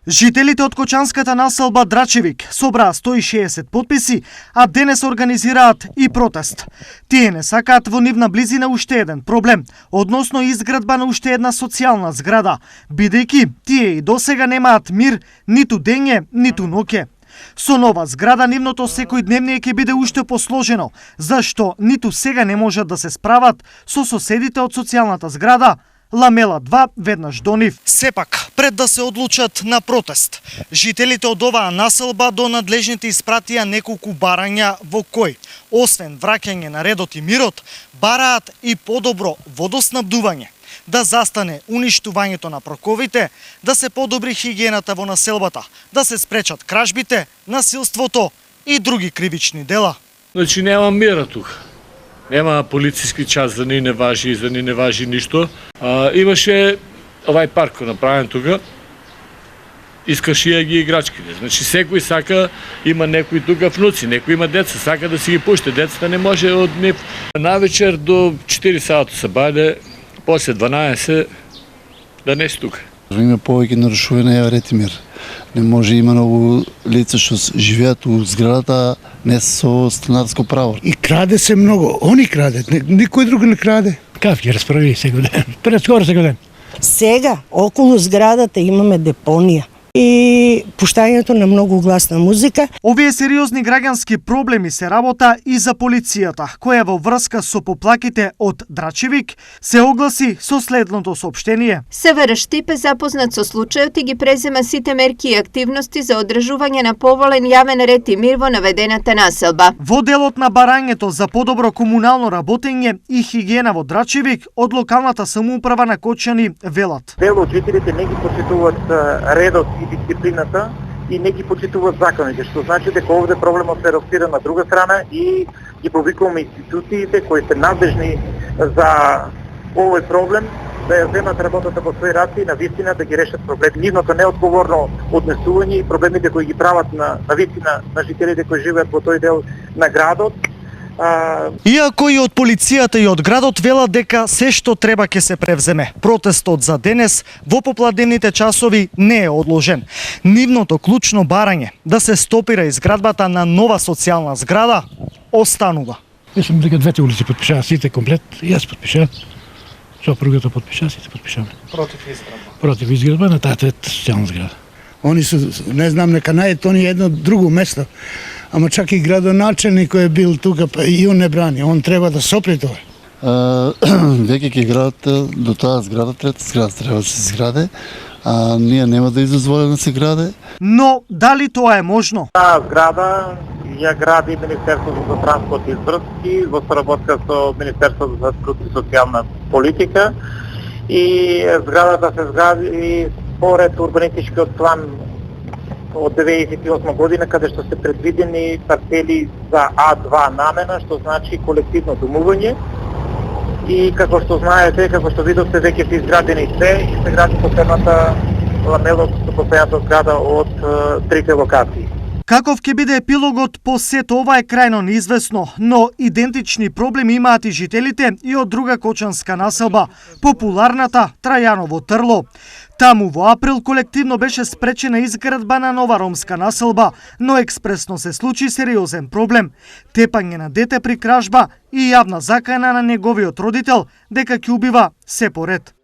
Жителите од Кочанската населба Драчевик собраа 160 потписи, а денес организираат и протест. Тие не сакаат во нивна близина уште еден проблем, односно изградба на уште една социјална зграда, бидејќи тие и досега немаат мир ниту дење, ниту ноќе. Со нова зграда нивното секојдневие ќе биде уште посложено, зашто ниту сега не можат да се справат со соседите од социјалната зграда, ламела 2 веднаш до нив. Сепак, пред да се одлучат на протест, жителите од оваа населба до надлежните испратија неколку барања во кој, освен враќање на редот и мирот, бараат и подобро водоснабдување, да застане уништувањето на проковите, да се подобри хигиената во населбата, да се спречат кражбите, насилството и други кривични дела. Значи нема мира тука. Нема полициски час, за ни не важи ништо. Имаше овај парк направен тука, искаше ја ги играчките. Значи секој сака, има некои тука внуци, некои има деца, сака да си ги пуште. Децата не може од нив. Навечер до 4 сата се бајде, после 12 да не си тука. Има повеќе нарушување на ред и мир. Не може, има многу лица што живеат у зградата не со станарско право. И краде се многу, они крадат, никој друг не краде. Каф ги расправи секој ден, прескоро секој ден. Сега, околу зградата имаме депонија и пуштањето на многу гласна музика. Овие сериозни граѓански проблеми се работа и за полицијата, која во врска со поплаките од Драчевик се огласи со следното соопштение. СВР Штип е запознат со случајот и ги презема сите мерки и активности за одржување на поволен јавен ред и мир во наведената населба. Во делот на барањето за подобро комунално работење и хигиена во Драчевик, од локалната самоуправа на Кочани велат. Дел од жителите не ги почитуваат редот и дисциплината и не ги почитуваат законите, што значи дека овде проблемот се ростира на друга страна и ги повикуваме институциите кои се надлежни за овој проблем да ја земат работата во своји раце и навистина да ги решат проблеми. Нивното неодговорно однесување и проблемите кои ги прават на вистина на жителите кои живеат во тој дел на градот. Иако и од полицијата и од градот велат дека се што треба ќе се превземе, протестот за денес во попладневните часови не е одложен. Нивното клучно барање да се стопира изградбата на нова социјална зграда останува. Мислам дека двете улици потпишаа сите комплет, и јас потпишав. Сопругата потпиша, сите потпишаме. Против изградба. Против изградба на таа социјална зграда. Они се, не знам нека најдат они едно друго место. Ама чак и градоначелник кој е бил тука, и он не брани, он треба да сопре тоа. Веќе ќе градат до таа зграда, трета зграда треба да се изграде, а ние нема да изозволиме да се граде. Но дали тоа е можно? Таа зграда ја гради Министерството за транспорт и врски во соработка со Министерството за труд и социјална политика и зградата се згради според урбанистичкиот план од 1998 година, каде што се предвидени парцели за А2 намена, што значи колективно домување. И како што знаете, како што видовте, веќе се изградени се и се гради последната ламела со последната зграда од трите локации. Каков ќе биде епилогот по сето ова е крајно неизвестно, но идентични проблеми имаат и жителите и од друга кочанска населба, популарната Трајаново Трло. Таму во април колективно беше спречена изградба на нова ромска населба, но експресно се случи сериозен проблем. Тепање на дете при кражба и јавна закана на неговиот родител дека ќе убива се поред.